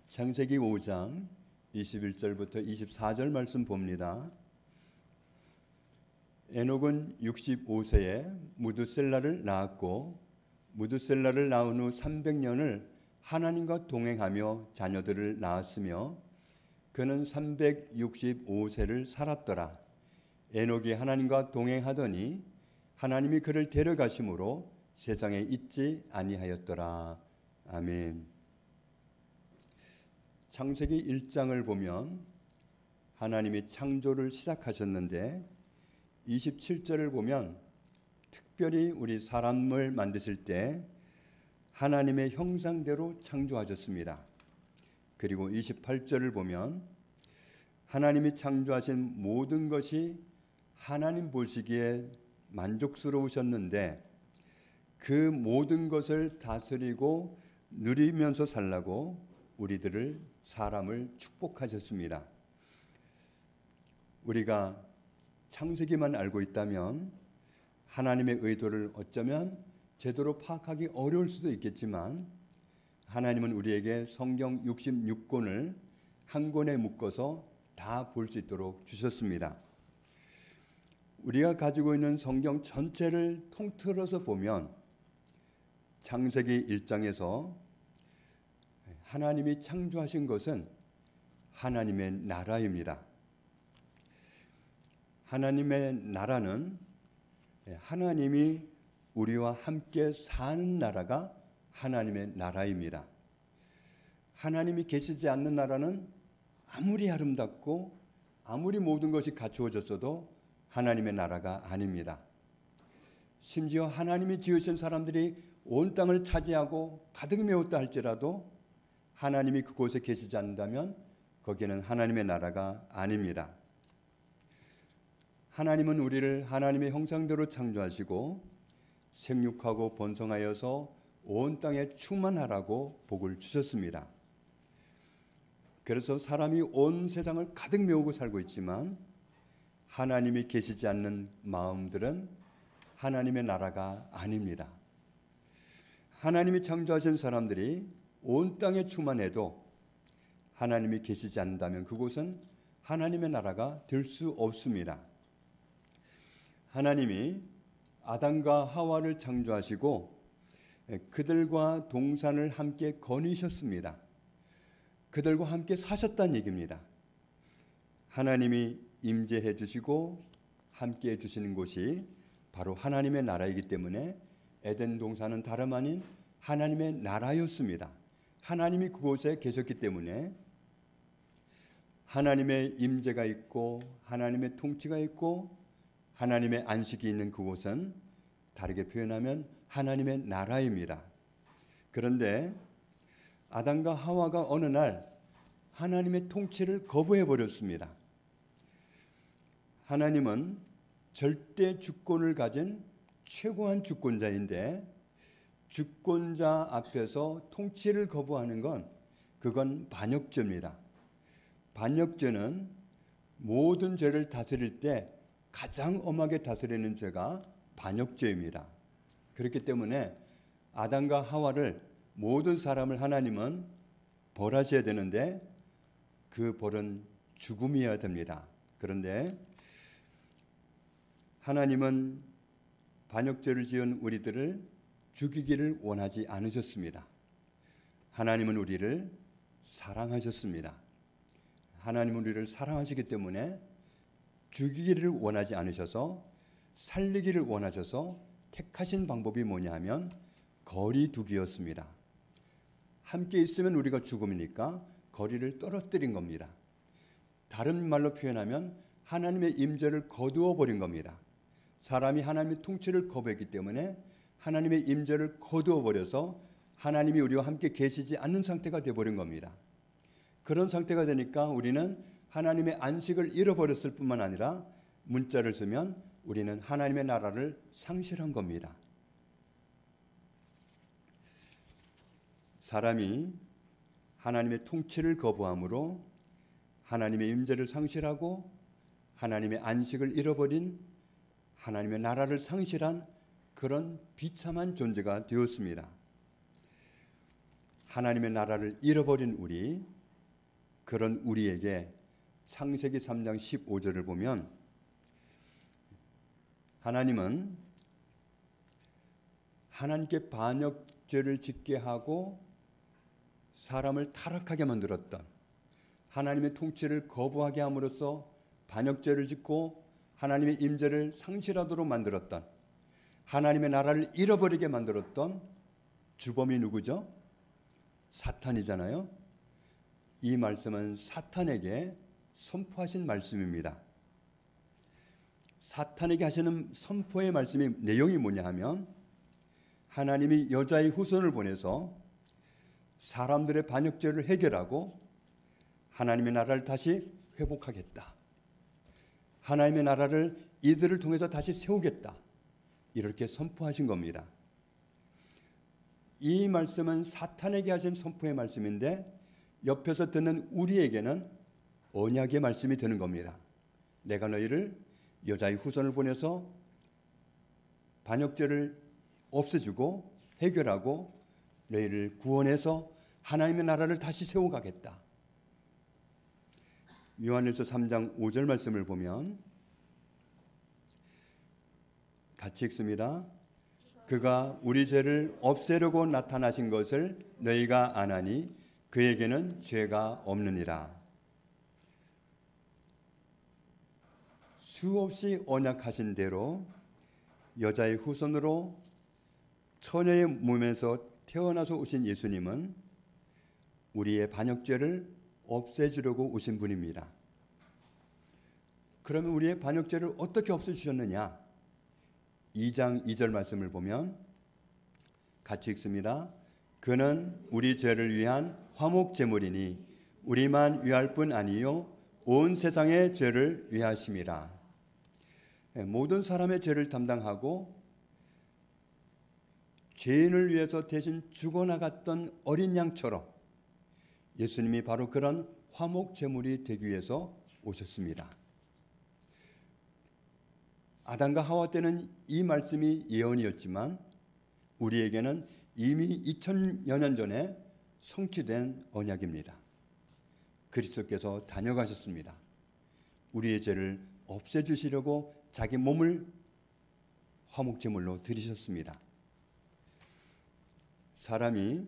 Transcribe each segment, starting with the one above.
창세기 5장 21절부터 24절 말씀 봅니다. 에녹은 65세에 무두셀라를 낳았고 무두셀라를 낳은 후 300년을 하나님과 동행하며 자녀들을 낳았으며 그는 365세를 살았더라. 에녹이 하나님과 동행하더니 하나님이 그를 데려가심으로 세상에 있지 아니하였더라. 아멘. 창세기 1장을 보면 하나님이 창조를 시작하셨는데 27절을 보면 특별히 우리 사람을 만드실 때 하나님의 형상대로 창조하셨습니다. 그리고 28절을 보면 하나님이 창조하신 모든 것이 하나님 보시기에 만족스러우셨는데 그 모든 것을 다스리고 누리면서 살라고 우리들을 사람을 축복하셨습니다. 우리가 창세기만 알고 있다면 하나님의 의도를 어쩌면 제대로 파악하기 어려울 수도 있겠지만 하나님은 우리에게 성경 66권을 한 권에 묶어서 다 볼 수 있도록 주셨습니다. 우리가 가지고 있는 성경 전체를 통틀어서 보면 창세기 1장에서 하나님이 창조하신 것은 하나님의 나라입니다. 하나님의 나라는 하나님이 우리와 함께 사는 나라가 하나님의 나라입니다. 하나님이 계시지 않는 나라는 아무리 아름답고 아무리 모든 것이 갖추어졌어도 하나님의 나라가 아닙니다. 심지어 하나님이 지으신 사람들이 온 땅을 차지하고 가득 메웠다 할지라도 하나님이 그곳에 계시지 않는다면 거기에는 하나님의 나라가 아닙니다. 하나님은 우리를 하나님의 형상대로 창조하시고 생육하고 번성하여서 온 땅에 충만하라고 복을 주셨습니다. 그래서 사람이 온 세상을 가득 메우고 살고 있지만 하나님이 계시지 않는 마음들은 하나님의 나라가 아닙니다. 하나님이 창조하신 사람들이 온 땅에 충만해도 하나님이 계시지 않는다면 그곳은 하나님의 나라가 될 수 없습니다. 하나님이 아담과 하와를 창조하시고 그들과 동산을 함께 거니셨습니다. 그들과 함께 사셨다는 얘기입니다. 하나님이 임재해 주시고 함께 해 주시는 곳이 바로 하나님의 나라이기 때문에 에덴 동산은 다름 아닌 하나님의 나라였습니다. 하나님이 그곳에 계셨기 때문에 하나님의 임재가 있고 하나님의 통치가 있고 하나님의 안식이 있는 그곳은 다르게 표현하면 하나님의 나라입니다. 그런데 아담과 하와가 어느 날 하나님의 통치를 거부해 버렸습니다. 하나님은 절대 주권을 가진 최고한 주권자인데 주권자 앞에서 통치를 거부하는 그건 반역죄입니다. 반역죄는 모든 죄를 다스릴 때 가장 엄하게 다스리는 죄가 반역죄입니다. 그렇기 때문에 아담과 하와를 모든 사람을 하나님은 벌하셔야 되는데 그 벌은 죽음이어야 됩니다. 그런데 하나님은 반역죄를 지은 우리들을 죽이기를 원하지 않으셨습니다. 하나님은 우리를 사랑하셨습니다. 하나님은 우리를 사랑하시기 때문에 죽이기를 원하지 않으셔서 살리기를 원하셔서 택하신 방법이 뭐냐 하면 거리 두기였습니다. 함께 있으면 우리가 죽음이니까 거리를 떨어뜨린 겁니다. 다른 말로 표현하면 하나님의 임재를 거두어 버린 겁니다. 사람이 하나님의 통치를 거부했기 때문에 하나님의 임재를 거두어 버려서 하나님이 우리와 함께 계시지 않는 상태가 되어버린 겁니다. 그런 상태가 되니까 우리는 하나님의 안식을 잃어버렸을 뿐만 아니라 문자를 쓰면 우리는 하나님의 나라를 상실한 겁니다. 사람이 하나님의 통치를 거부함으로 하나님의 임재를 상실하고 하나님의 안식을 잃어버린 하나님의 나라를 상실한 그런 비참한 존재가 되었습니다. 하나님의 나라를 잃어버린 우리, 그런 우리에게 창세기 3장 15절을 보면 하나님은 하나님께 반역죄를 짓게 하고 사람을 타락하게 만들었던, 하나님의 통치를 거부하게 함으로써 반역죄를 짓고 하나님의 임재를 상실하도록 만들었던, 하나님의 나라를 잃어버리게 만들었던 주범이 누구죠? 사탄이잖아요. 이 말씀은 사탄에게 선포하신 말씀입니다. 사탄에게 하시는 선포의 말씀이 내용이 뭐냐 하면 하나님이 여자의 후손을 보내서 사람들의 반역죄를 해결하고 하나님의 나라를 다시 회복하겠다. 하나님의 나라를 이들을 통해서 다시 세우겠다. 이렇게 선포하신 겁니다. 이 말씀은 사탄에게 하신 선포의 말씀인데 옆에서 듣는 우리에게는 언약의 말씀이 되는 겁니다. 내가 너희를 여자의 후손을 보내서 반역죄를 없애주고 해결하고 너희를 구원해서 하나님의 나라를 다시 세워가겠다. 요한일서 3장 5절 말씀을 보면 같이 읽습니다. 그가 우리 죄를 없애려고 나타나신 것을 너희가 아나니 그에게는 죄가 없느니라. 수없이 언약하신 대로 여자의 후손으로 처녀의 몸에서 태어나서 오신 예수님은 우리의 반역죄를 없애주려고 오신 분입니다. 그러면 우리의 반역죄를 어떻게 없애주셨느냐? 2장 2절 말씀을 보면 같이 읽습니다. 그는 우리 죄를 위한 화목 제물이니 우리만 위할 뿐 아니요 온 세상의 죄를 위하심이라. 모든 사람의 죄를 담당하고 죄인을 위해서 대신 죽어나갔던 어린 양처럼 예수님이 바로 그런 화목 제물이 되기 위해서 오셨습니다. 아담과 하와 때는 이 말씀이 예언이었지만 우리에게는 이미 2000여 년 전에 성취된 언약입니다. 그리스도께서 다녀가셨습니다. 우리의 죄를 없애주시려고 자기 몸을 화목제물로 드리셨습니다. 사람이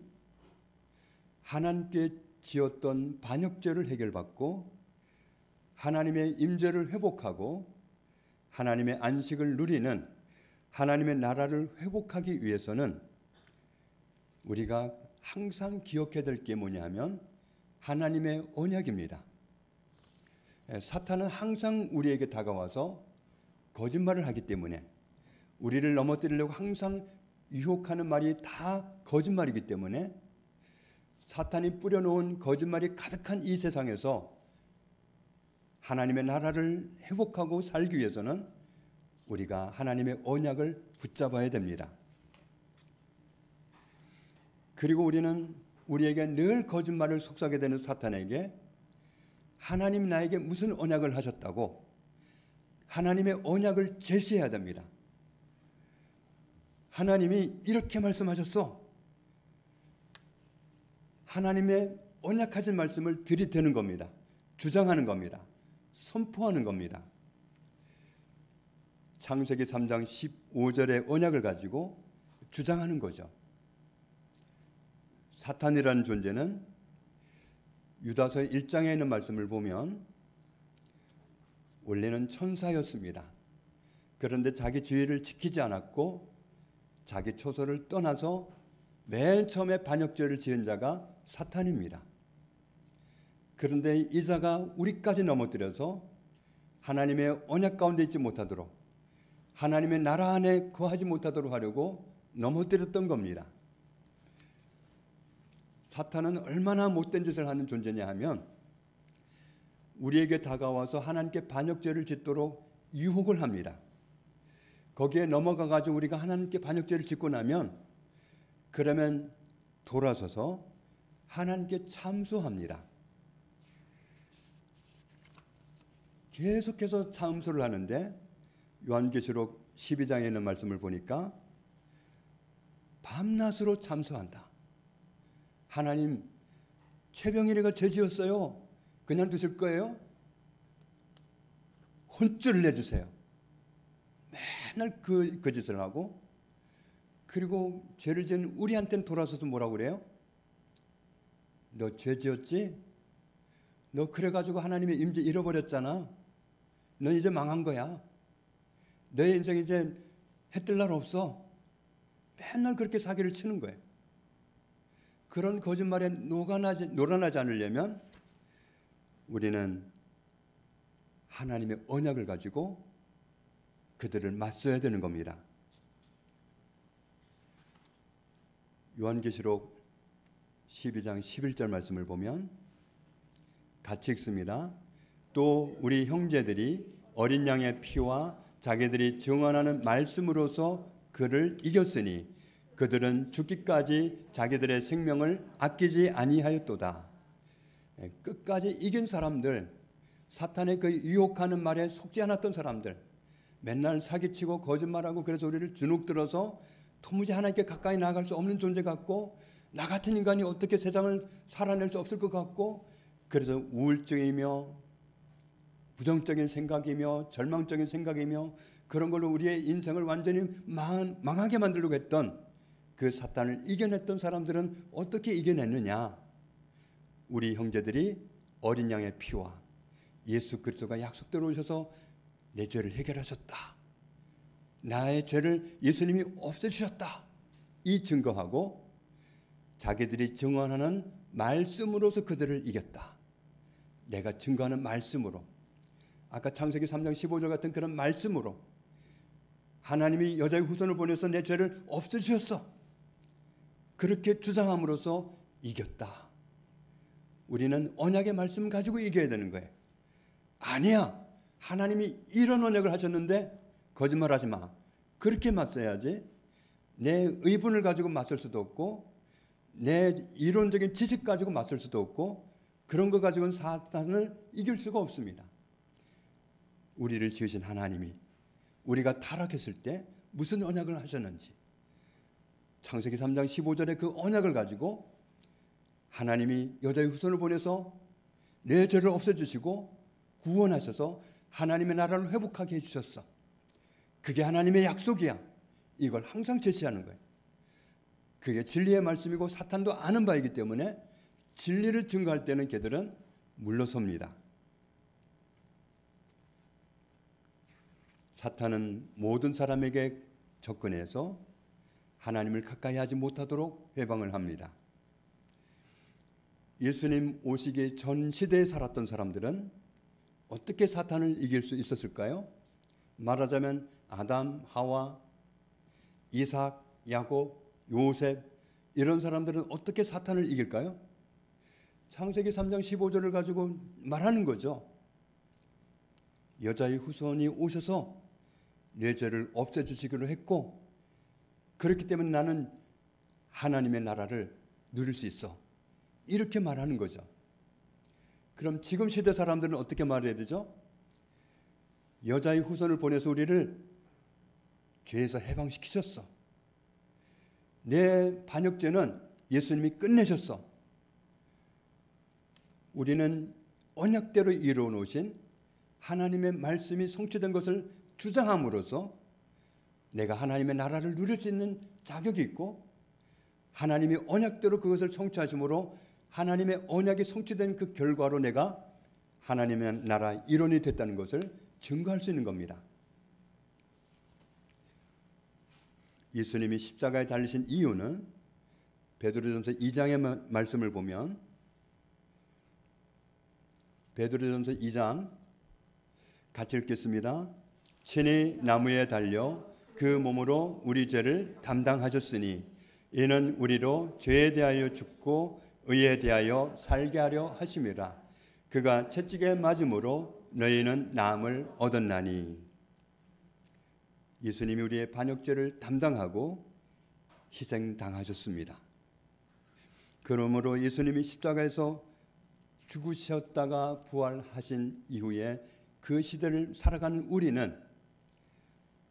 하나님께 지었던 반역죄를 해결받고 하나님의 임재를 회복하고 하나님의 안식을 누리는 하나님의 나라를 회복하기 위해서는 우리가 항상 기억해야 될 게 뭐냐 하면 하나님의 언약입니다. 사탄은 항상 우리에게 다가와서 거짓말을 하기 때문에 우리를 넘어뜨리려고 항상 유혹하는 말이 다 거짓말이기 때문에 사탄이 뿌려놓은 거짓말이 가득한 이 세상에서 하나님의 나라를 회복하고 살기 위해서는 우리가 하나님의 언약을 붙잡아야 됩니다. 그리고 우리는 우리에게 늘 거짓말을 속삭이게 되는 사탄에게 하나님 나에게 무슨 언약을 하셨다고 하나님의 언약을 제시해야 됩니다. 하나님이 이렇게 말씀하셨어. 하나님의 언약하신 말씀을 들이대는 겁니다. 주장하는 겁니다. 선포하는 겁니다. 창세기 3장 15절의 언약을 가지고 주장하는 거죠. 사탄이라는 존재는 유다서 1장에 있는 말씀을 보면 원래는 천사였습니다. 그런데 자기 지위를 지키지 않았고 자기 초소를 떠나서 맨 처음에 반역죄를 지은 자가 사탄입니다. 그런데 이 자가 우리까지 넘어뜨려서 하나님의 언약 가운데 있지 못하도록 하나님의 나라 안에 거하지 못하도록 하려고 넘어뜨렸던 겁니다. 사탄은 얼마나 못된 짓을 하는 존재냐 하면 우리에게 다가와서 하나님께 반역죄를 짓도록 유혹을 합니다. 거기에 넘어가가지고 우리가 하나님께 반역죄를 짓고 나면 그러면 돌아서서 하나님께 참소합니다. 계속해서 참소를 하는데 요한계시록 12장에 있는 말씀을 보니까 밤낮으로 참소한다. 하나님, 최병일이가 죄 지었어요. 그냥 두실 거예요? 혼쭐을 내주세요. 맨날 그 짓을 하고, 그리고 죄를 지은 우리한테는 돌아서서 뭐라고 그래요? 너 죄 지었지? 너 그래가지고 하나님의 임재 잃어버렸잖아. 넌 이제 망한 거야. 너의 인생 이제 해뜰 날 없어. 맨날 그렇게 사기를 치는 거예요. 그런 거짓말에 놀아나지 않으려면 우리는 하나님의 언약을 가지고 그들을 맞서야 되는 겁니다. 요한계시록 12장 11절 말씀을 보면 같이 읽습니다. 또 우리 형제들이 어린 양의 피와 자기들이 증언하는 말씀으로서 그를 이겼으니 그들은 죽기까지 자기들의 생명을 아끼지 아니하였도다. 끝까지 이긴 사람들, 사탄의 그 유혹하는 말에 속지 않았던 사람들, 맨날 사기치고 거짓말하고 그래서 우리를 주눅들어서 도무지 하나님께 가까이 나아갈 수 없는 존재 같고, 나 같은 인간이 어떻게 세상을 살아낼 수 없을 것 같고, 그래서 우울증이며 부정적인 생각이며 절망적인 생각이며 그런 걸로 우리의 인생을 완전히 망하게 만들려고 했던 그 사탄을 이겨냈던 사람들은 어떻게 이겨냈느냐? 우리 형제들이 어린 양의 피와 예수 그리스도가 약속대로 오셔서 내 죄를 해결하셨다. 나의 죄를 예수님이 없애주셨다. 이 증거하고 자기들이 증언하는 말씀으로서 그들을 이겼다. 내가 증거하는 말씀으로, 아까 창세기 3장 15절 같은 그런 말씀으로 하나님이 여자의 후손을 보내서 내 죄를 없애주셨어. 그렇게 주장함으로써 이겼다. 우리는 언약의 말씀 가지고 이겨야 되는 거예요. 아니야, 하나님이 이런 언약을 하셨는데 거짓말하지 마. 그렇게 맞서야지. 내 의분을 가지고 맞설 수도 없고 내 이론적인 지식 가지고 맞설 수도 없고 그런 거 가지고는 사탄을 이길 수가 없습니다. 우리를 지으신 하나님이 우리가 타락했을 때 무슨 언약을 하셨는지, 창세기 3장 15절의 그 언약을 가지고 하나님이 여자의 후손을 보내서 내 죄를 없애주시고 구원하셔서 하나님의 나라를 회복하게 해주셨어. 그게 하나님의 약속이야. 이걸 항상 제시하는 거예요. 그게 진리의 말씀이고 사탄도 아는 바이기 때문에 진리를 증거할 때는 걔들은 물러섭니다. 사탄은 모든 사람에게 접근해서 하나님을 가까이 하지 못하도록 회방을 합니다. 예수님 오시기 전 시대에 살았던 사람들은 어떻게 사탄을 이길 수 있었을까요? 말하자면 아담, 하와, 이삭, 야곱, 요셉, 이런 사람들은 어떻게 사탄을 이길까요? 창세기 3장 15절을 가지고 말하는 거죠. 여자의 후손이 오셔서 내 죄를 없애주시기로 했고, 그렇기 때문에 나는 하나님의 나라를 누릴 수 있어. 이렇게 말하는 거죠. 그럼 지금 시대 사람들은 어떻게 말해야 되죠? 여자의 후손을 보내서 우리를 죄에서 해방시키셨어. 내 반역죄는 예수님이 끝내셨어. 우리는 언약대로 이루어 놓으신 하나님의 말씀이 성취된 것을 주장함으로써 내가 하나님의 나라를 누릴 수 있는 자격이 있고, 하나님이 언약대로 그것을 성취하심으로 하나님의 언약이 성취된 그 결과로 내가 하나님의 나라 일원이 됐다는 것을 증거할 수 있는 겁니다. 예수님이 십자가에 달리신 이유는 베드로전서 2장의 말씀을 보면, 베드로전서 2장 같이 읽겠습니다. 친히 나무에 달려 그 몸으로 우리 죄를 담당하셨으니 이는 우리로 죄에 대하여 죽고 의에 대하여 살게 하려 하심이라. 그가 채찍에 맞음으로 너희는 나음을 얻었나니. 예수님이 우리의 반역죄를 담당하고 희생당하셨습니다. 그러므로 예수님이 십자가에서 죽으셨다가 부활하신 이후에 그 시대를 살아가는 우리는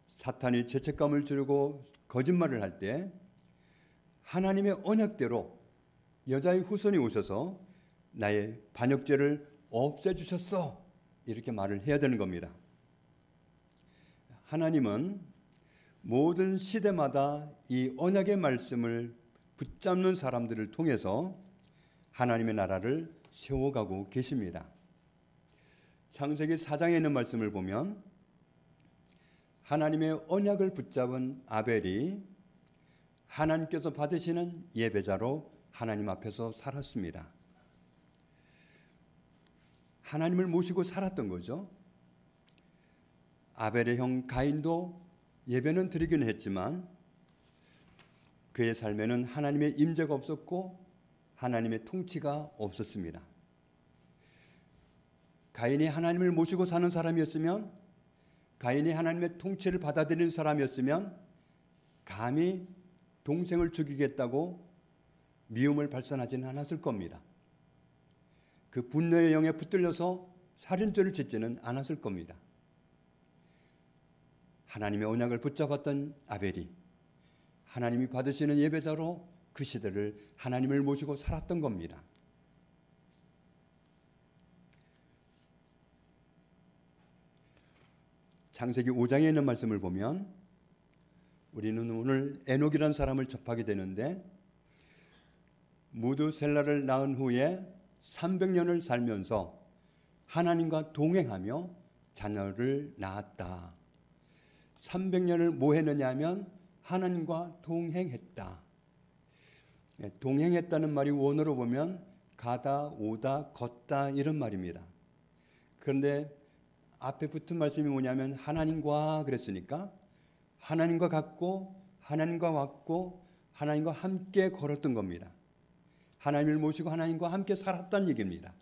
사탄이 죄책감을 주고 거짓말을 할 때 하나님의 언약대로 여자의 후손이 오셔서 나의 반역죄를 없애주셨어. 이렇게 말을 해야 되는 겁니다. 하나님은 모든 시대마다 이 언약의 말씀을 붙잡는 사람들을 통해서 하나님의 나라를 세워가고 계십니다. 창세기 4장에 있는 말씀을 보면 하나님의 언약을 붙잡은 아벨이 하나님께서 받으시는 예배자로 하나님 앞에서 살았습니다. 하나님을 모시고 살았던 거죠. 아벨의 형 가인도 예배는 드리긴 했지만 그의 삶에는 하나님의 임재가 없었고 하나님의 통치가 없었습니다. 가인이 하나님을 모시고 사는 사람이었으면, 가인이 하나님의 통치를 받아들이는 사람이었으면 감히 동생을 죽이겠다고 미움을 발산하지는 않았을 겁니다. 그 분노의 영에 붙들려서 살인죄를 짓지는 않았을 겁니다. 하나님의 언약을 붙잡았던 아벨이 하나님이 받으시는 예배자로 그 시대를 하나님을 모시고 살았던 겁니다. 창세기 5장에 있는 말씀을 보면 우리는 오늘 에녹이라는 사람을 접하게 되는데, 무드셀라를 낳은 후에 300년을 살면서 하나님과 동행하며 자녀를 낳았다. 300년을 뭐 했느냐 하면 하나님과 동행했다. 동행했다는 말이 원어로 보면 가다, 오다, 걷다 이런 말입니다. 그런데 앞에 붙은 말씀이 뭐냐면 하나님과 그랬으니까 하나님과 갔고 하나님과 왔고 하나님과 함께 걸었던 겁니다. 하나님을 모시고 하나님과 함께 살았다는 얘기입니다.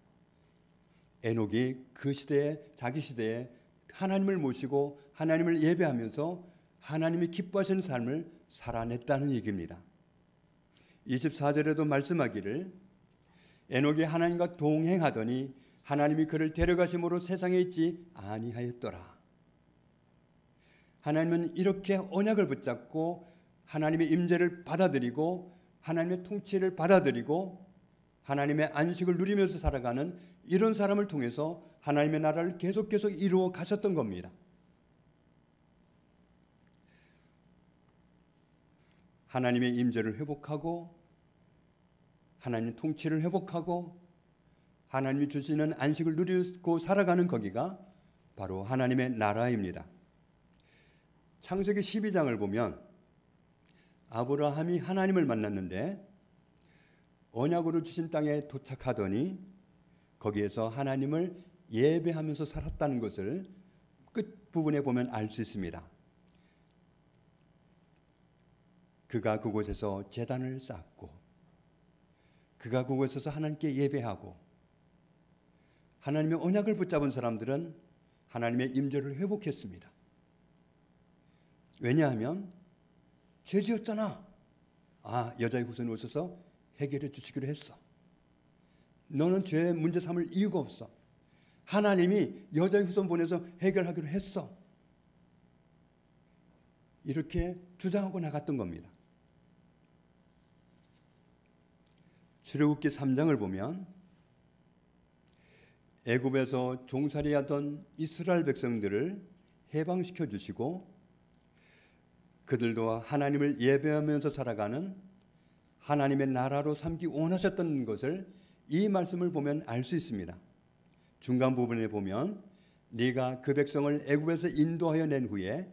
에녹이 그 시대에, 자기 시대에 하나님을 모시고 하나님을 예배하면서 하나님이 기뻐하시는 삶을 살아냈다는 얘기입니다. 24절에도 말씀하기를 에녹이 하나님과 동행하더니 하나님이 그를 데려가심으로 세상에 있지 아니하였더라. 하나님은 이렇게 언약을 붙잡고 하나님의 임재를 받아들이고 하나님의 통치를 받아들이고 하나님의 안식을 누리면서 살아가는 이런 사람을 통해서 하나님의 나라를 계속 이루어 가셨던 겁니다. 하나님의 임재를 회복하고 하나님의 통치를 회복하고 하나님이 주시는 안식을 누리고 살아가는 거기가 바로 하나님의 나라입니다. 창세기 12장을 보면 아브라함이 하나님을 만났는데 언약으로 주신 땅에 도착하더니 거기에서 하나님을 예배하면서 살았다는 것을 끝부분에 보면 알 수 있습니다. 그가 그곳에서 제단을 쌓고 그가 그곳에서 하나님께 예배하고, 하나님의 언약을 붙잡은 사람들은 하나님의 임재를 회복했습니다. 왜냐하면 죄지었잖아. 여자의 후손이 오셔서 해결해 주시기로 했어. 너는 죄의 문제 삼을 이유가 없어. 하나님이 여자의 후손 보내서 해결하기로 했어. 이렇게 주장하고 나갔던 겁니다. 출애굽기 3장을 보면 애굽에서 종살이하던 이스라엘 백성들을 해방시켜 주시고 그들도 하나님을 예배하면서 살아가는 하나님의 나라로 삼기 원하셨던 것을 이 말씀을 보면 알 수 있습니다. 중간 부분에 보면 네가 그 백성을 애굽에서 인도하여 낸 후에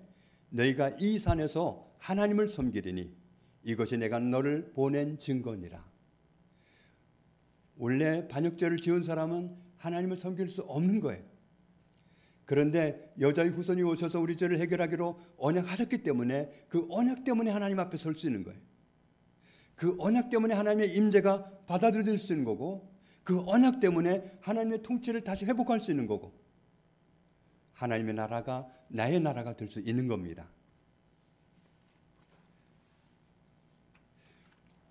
너희가 이 산에서 하나님을 섬기리니 이것이 내가 너를 보낸 증거니라. 원래 반역죄를 지은 사람은 하나님을 섬길 수 없는 거예요. 그런데 여자의 후손이 오셔서 우리 죄를 해결하기로 언약하셨기 때문에 그 언약 때문에 하나님 앞에 설 수 있는 거예요. 그 언약 때문에 하나님의 임재가 받아들일 수 있는 거고, 그 언약 때문에 하나님의 통치를 다시 회복할 수 있는 거고, 하나님의 나라가 나의 나라가 될 수 있는 겁니다.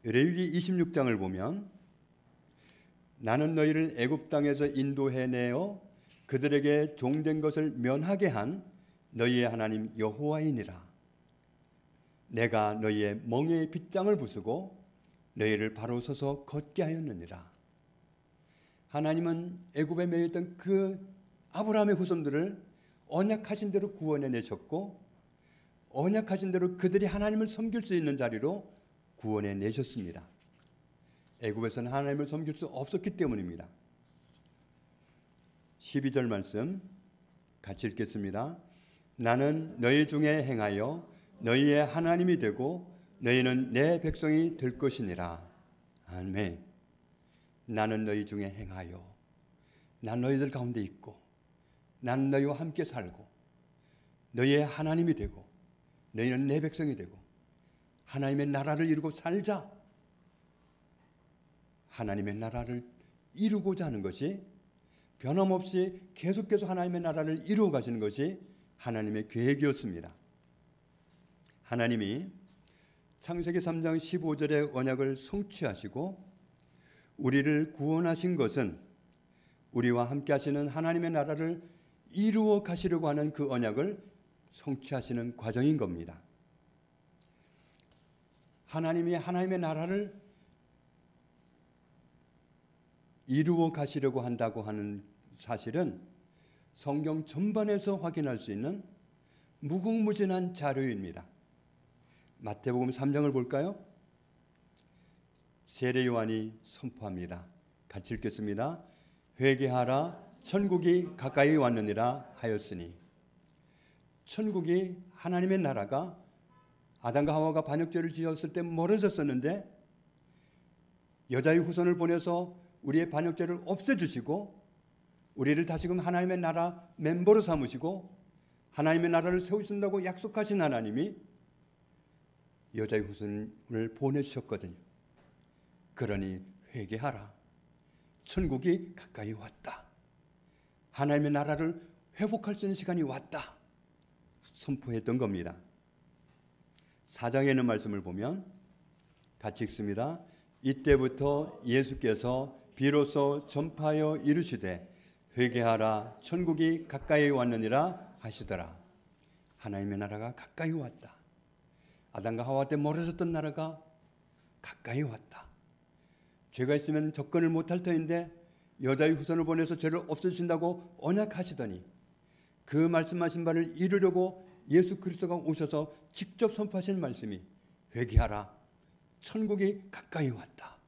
레위기 26장을 보면 나는 너희를 애굽 땅에서 인도해내어 그들에게 종된 것을 면하게 한 너희의 하나님 여호와이니라. 내가 너희의 멍에의 빗장을 부수고 너희를 바로 서서 걷게 하였느니라. 하나님은 애굽에 매여 있던 그 아브라함의 후손들을 언약하신 대로 구원해 내셨고, 언약하신 대로 그들이 하나님을 섬길 수 있는 자리로 구원해 내셨습니다. 애굽에서는 하나님을 섬길 수 없었기 때문입니다. 12절 말씀 같이 읽겠습니다. 나는 너희 중에 행하여 너희의 하나님이 되고 너희는 내 백성이 될 것이니라. 아멘. 나는 너희 중에 행하여, 난 너희들 가운데 있고 나는 너희와 함께 살고 너희의 하나님이 되고 너희는 내 백성이 되고 하나님의 나라를 이루고 살자. 하나님의 나라를 이루고자 하는 것이, 변함없이 계속해서 하나님의 나라를 이루어 가시는 것이 하나님의 계획이었습니다. 하나님이 창세기 3장 15절의 언약을 성취하시고 우리를 구원하신 것은 우리와 함께 하시는 하나님의 나라를 이루어 가시려고 하는 그 언약을 성취하시는 과정인 겁니다. 하나님이 하나님의 나라를 이루어 가시려고 한다고 하는 사실은 성경 전반에서 확인할 수 있는 무궁무진한 자료입니다. 마태복음 3장을 볼까요? 세례 요한이 선포합니다. 같이 읽겠습니다. 회개하라, 천국이 가까이 왔느니라 하였으니. 천국이, 하나님의 나라가 아담과 하와가 반역죄를 지었을 때 멀어졌었는데 여자의 후손을 보내서 우리의 반역죄를 없애주시고 우리를 다시금 하나님의 나라 멤버로 삼으시고 하나님의 나라를 세우신다고 약속하신 하나님이 여자의 후손을 보내주셨거든요. 그러니 회개하라, 천국이 가까이 왔다, 하나님의 나라를 회복할 수 있는 시간이 왔다 선포했던 겁니다. 4장에 있는 말씀을 보면 같이 읽습니다. 이때부터 예수께서 비로소 전파하여 이르시되 회개하라, 천국이 가까이 왔느니라 하시더라. 하나님의 나라가 가까이 왔다. 아담과 하와 때 멀어졌던 나라가 가까이 왔다. 죄가 있으면 접근을 못할 터인데 여자의 후손을 보내서 죄를 없애주신다고 언약하시더니 그 말씀하신 바를 이루려고 예수 그리스도가 오셔서 직접 선포하신 말씀이 회개하라, 천국이 가까이 왔다,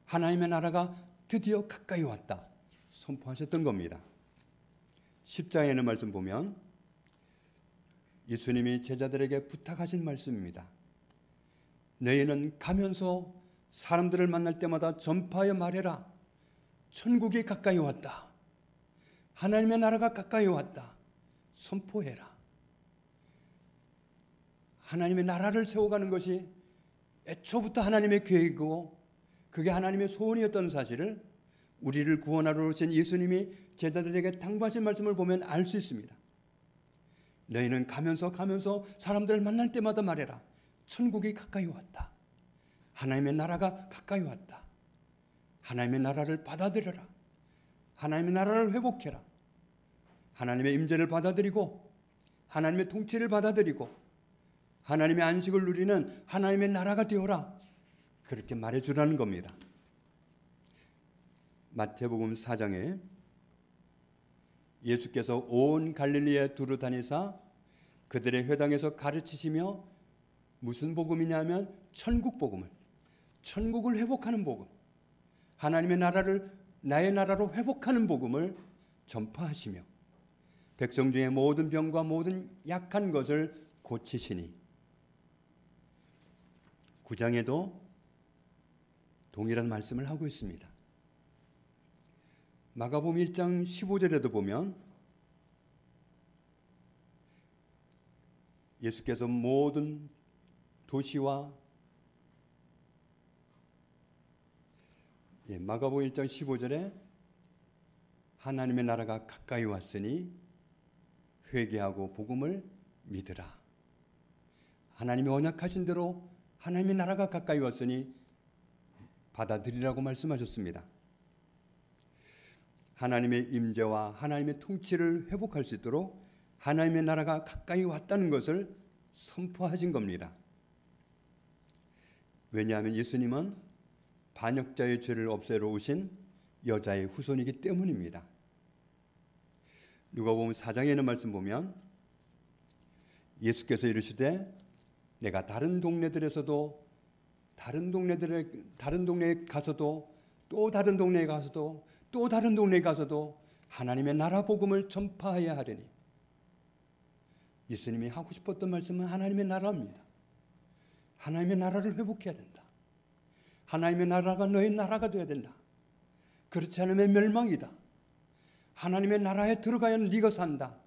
하나님의 나라가 드디어 가까이 왔다 선포하셨던 겁니다. 10장에 있는 말씀 보면 예수님이 제자들에게 부탁하신 말씀입니다. 너희는 가면서 사람들을 만날 때마다 전파하여 말해라. 천국이 가까이 왔다, 하나님의 나라가 가까이 왔다 선포해라. 하나님의 나라를 세워가는 것이 애초부터 하나님의 계획이고 그게 하나님의 소원이었던 사실을 우리를 구원하러 오신 예수님이 제자들에게 당부하신 말씀을 보면 알 수 있습니다. 너희는 가면서 사람들을 만날 때마다 말해라. 천국이 가까이 왔다, 하나님의 나라가 가까이 왔다, 하나님의 나라를 받아들여라, 하나님의 나라를 회복해라, 하나님의 임재를 받아들이고 하나님의 통치를 받아들이고 하나님의 안식을 누리는 하나님의 나라가 되어라, 그렇게 말해주라는 겁니다. 마태복음 4장에 예수께서 온 갈릴리에 두루 다니사 그들의 회당에서 가르치시며 무슨 복음이냐면 천국 복음을, 천국을 회복하는 복음, 하나님의 나라를 나의 나라로 회복하는 복음을 전파하시며 백성 중에 모든 병과 모든 약한 것을 고치시니. 9장에도 동일한 말씀을 하고 있습니다. 마가복음 1장 15절에도 보면 예수께서 모든 도시와 마가복음 1장 15절에 하나님의 나라가 가까이 왔으니 회개하고 복음을 믿으라. 하나님이 언약하신 대로 하나님의 나라가 가까이 왔으니 받아들이라고 말씀하셨습니다. 하나님의 임재와 하나님의 통치를 회복할 수 있도록 하나님의 나라가 가까이 왔다는 것을 선포하신 겁니다. 왜냐하면 예수님은 반역자의 죄를 없애러 오신 여자의 후손이기 때문입니다. 누가복음 4장에 있는 말씀 보면 예수께서 이르시되 내가 다른 동네에 가서도 또 다른 동네에 가서도 또 다른 동네에 가서도 하나님의 나라 복음을 전파해야 하리니. 예수님이 하고 싶었던 말씀은 하나님의 나라입니다. 하나님의 나라를 회복해야 된다. 하나님의 나라가 너의 나라가 되어야 된다. 그렇지 않으면 멸망이다. 하나님의 나라에 들어가야 네가 산다.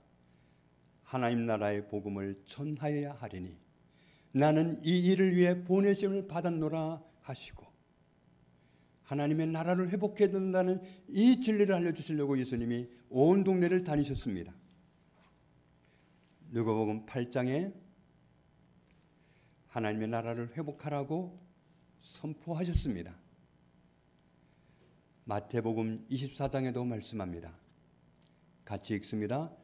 하나님 나라의 복음을 전하여야 하리니 나는 이 일을 위해 보내심을 받았노라 하시고, 하나님의 나라를 회복해야 된다는 이 진리를 알려주시려고 예수님이 온 동네를 다니셨습니다. 누가복음 8장에 하나님의 나라를 회복하라고 선포하셨습니다. 마태복음 24장에도 말씀합니다. 같이 읽습니다.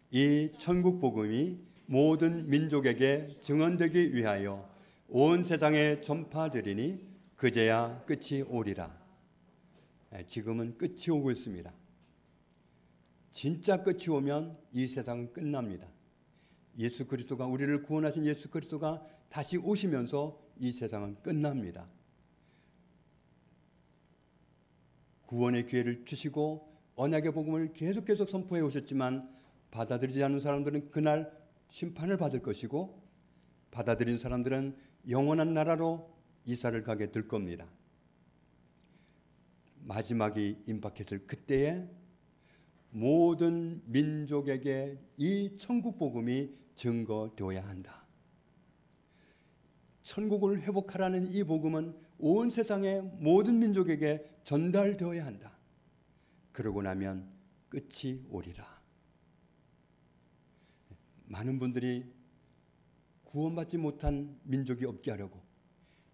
이 천국 복음이 모든 민족에게 증언되기 위하여 온 세상에 전파되리니 그제야 끝이 오리라. 지금은 끝이 오고 있습니다. 진짜 끝이 오면 이 세상은 끝납니다. 예수 그리스도가, 우리를 구원하신 예수 그리스도가 다시 오시면서 이 세상은 끝납니다. 구원의 기회를 주시고 언약의 복음을 계속 선포해 오셨지만 받아들이지 않는 사람들은 그날 심판을 받을 것이고, 받아들인 사람들은 영원한 나라로 이사를 가게 될 겁니다. 마지막이 임박했을 그때에 모든 민족에게 이 천국 복음이 증거되어야 한다. 천국을 회복하라는 이 복음은 온 세상의 모든 민족에게 전달되어야 한다. 그러고 나면 끝이 오리라. 많은 분들이 구원받지 못한 민족이 없게 하려고,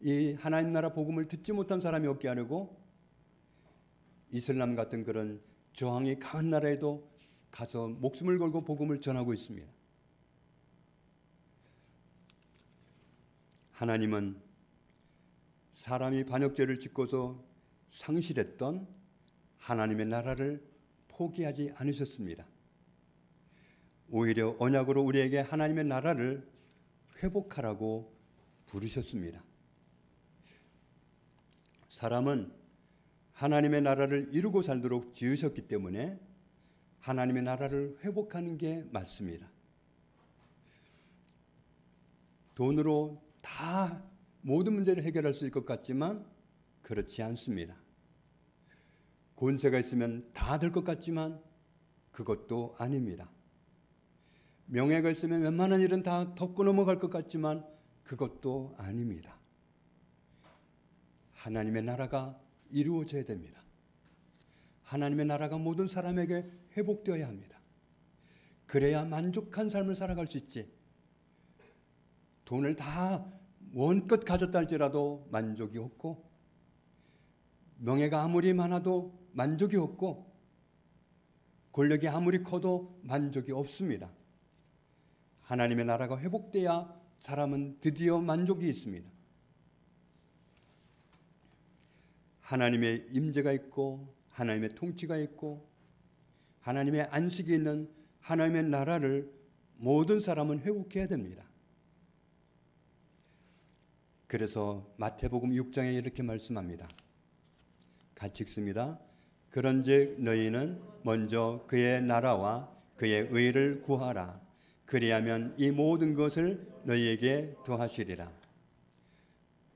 이 하나님 나라 복음을 듣지 못한 사람이 없게 하려고 이슬람 같은 그런 저항이 강한 나라에도 가서 목숨을 걸고 복음을 전하고 있습니다. 하나님은 사람이 반역죄를 짓고서 상실했던 하나님의 나라를 포기하지 않으셨습니다. 오히려 언약으로 우리에게 하나님의 나라를 회복하라고 부르셨습니다. 사람은 하나님의 나라를 이루고 살도록 지으셨기 때문에 하나님의 나라를 회복하는 게 맞습니다. 돈으로 다 모든 문제를 해결할 수 있을 것 같지만 그렇지 않습니다. 권세가 있으면 다 될 것 같지만 그것도 아닙니다. 명예가 있으면 웬만한 일은 다 덮고 넘어갈 것 같지만 그것도 아닙니다. 하나님의 나라가 이루어져야 됩니다. 하나님의 나라가 모든 사람에게 회복되어야 합니다. 그래야 만족한 삶을 살아갈 수 있지. 돈을 다 원껏 가졌다 할지라도 만족이 없고, 명예가 아무리 많아도 만족이 없고, 권력이 아무리 커도 만족이 없습니다. 하나님의 나라가 회복돼야 사람은 드디어 만족이 있습니다. 하나님의 임재가 있고 하나님의 통치가 있고 하나님의 안식이 있는 하나님의 나라를 모든 사람은 회복해야 됩니다. 그래서 마태복음 6장에 이렇게 말씀합니다. 같이 읽습니다. 그런즉 너희는 먼저 그의 나라와 그의 의를 구하라. 그리하면 이 모든 것을 너희에게 더하시리라.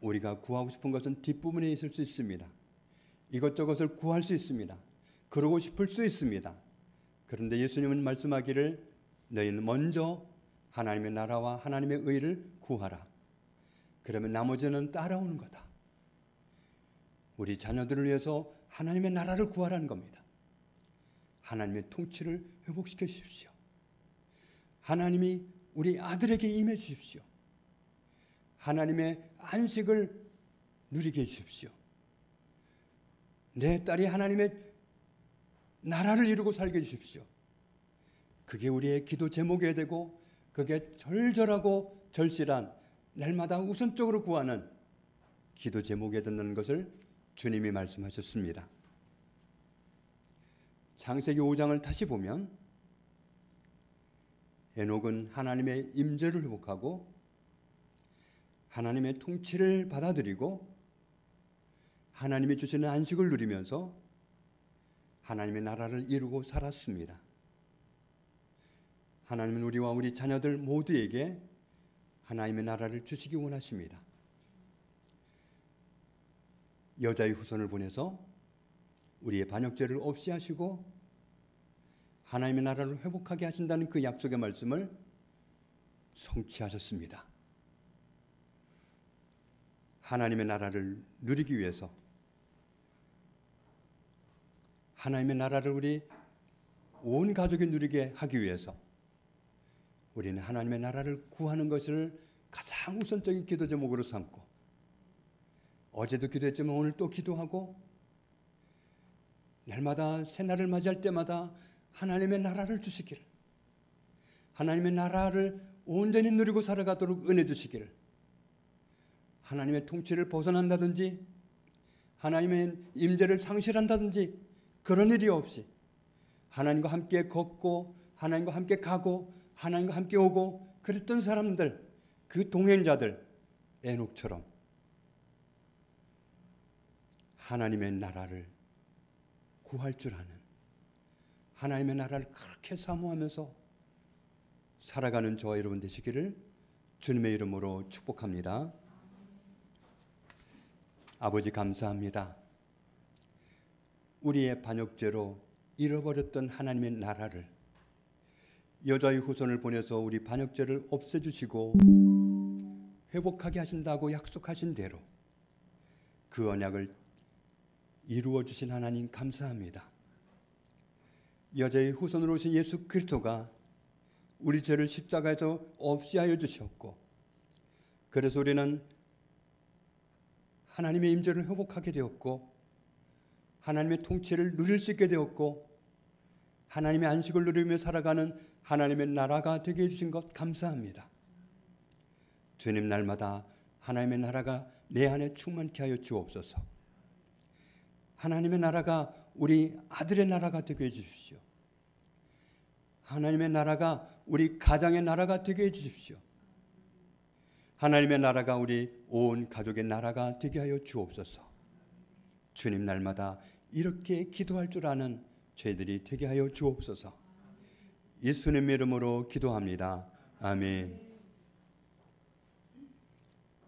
우리가 구하고 싶은 것은 뒷부분에 있을 수 있습니다. 이것저것을 구할 수 있습니다. 그러고 싶을 수 있습니다. 그런데 예수님은 말씀하기를 너희는 먼저 하나님의 나라와 하나님의 의를 구하라. 그러면 나머지는 따라오는 거다. 우리 자녀들을 위해서 하나님의 나라를 구하라는 겁니다. 하나님의 통치를 회복시켜 주십시오. 하나님이 우리 아들에게 임해 주십시오. 하나님의 안식을 누리게 해주십시오. 내 딸이 하나님의 나라를 이루고 살게 해주십시오. 그게 우리의 기도 제목이 되고 그게 절절하고 절실한 날마다 우선적으로 구하는 기도 제목이 된다는 것을 주님이 말씀하셨습니다. 창세기 5장을 다시 보면 에녹은 하나님의 임재를 회복하고 하나님의 통치를 받아들이고 하나님이 주시는 안식을 누리면서 하나님의 나라를 이루고 살았습니다. 하나님은 우리와 우리 자녀들 모두에게 하나님의 나라를 주시기 원하십니다. 여자의 후손을 보내서 우리의 반역죄를 없이 하시고 하나님의 나라를 회복하게 하신다는 그 약속의 말씀을 성취하셨습니다. 하나님의 나라를 누리기 위해서, 하나님의 나라를 우리 온 가족이 누리게 하기 위해서 우리는 하나님의 나라를 구하는 것을 가장 우선적인 기도 제목으로 삼고, 어제도 기도했지만 오늘 또 기도하고, 날마다 새날을 맞이할 때마다 하나님의 나라를 주시기를, 하나님의 나라를 온전히 누리고 살아가도록 은혜 주시기를, 하나님의 통치를 벗어난다든지 하나님의 임재를 상실한다든지 그런 일이 없이 하나님과 함께 걷고 하나님과 함께 가고 하나님과 함께 오고 그랬던 사람들, 그 동행자들 에녹처럼 하나님의 나라를 구할 줄 아는, 하나님의 나라를 그렇게 사모하면서 살아가는 저와 여러분 되시기를 주님의 이름으로 축복합니다. 아버지 감사합니다. 우리의 반역죄로 잃어버렸던 하나님의 나라를 여자의 후손을 보내서 우리 반역죄를 없애주시고 회복하게 하신다고 약속하신 대로 그 언약을 이루어 주신 하나님 감사합니다. 여자의 후손으로 오신 예수 그리스도가 우리 죄를 십자가에서 없이 하여 주셨고, 그래서 우리는 하나님의 임재를 회복하게 되었고 하나님의 통치를 누릴 수 있게 되었고 하나님의 안식을 누리며 살아가는 하나님의 나라가 되게 해주신 것 감사합니다. 주님, 날마다 하나님의 나라가 내 안에 충만케 하여 주옵소서. 하나님의 나라가 우리 아들의 나라가 되게 해주십시오. 하나님의 나라가 우리 가정의 나라가 되게 해주십시오. 하나님의 나라가 우리 온 가족의 나라가 되게 하여 주옵소서. 주님, 날마다 이렇게 기도할 줄 아는 저희들이 되게 하여 주옵소서. 예수님의 이름으로 기도합니다. 아멘.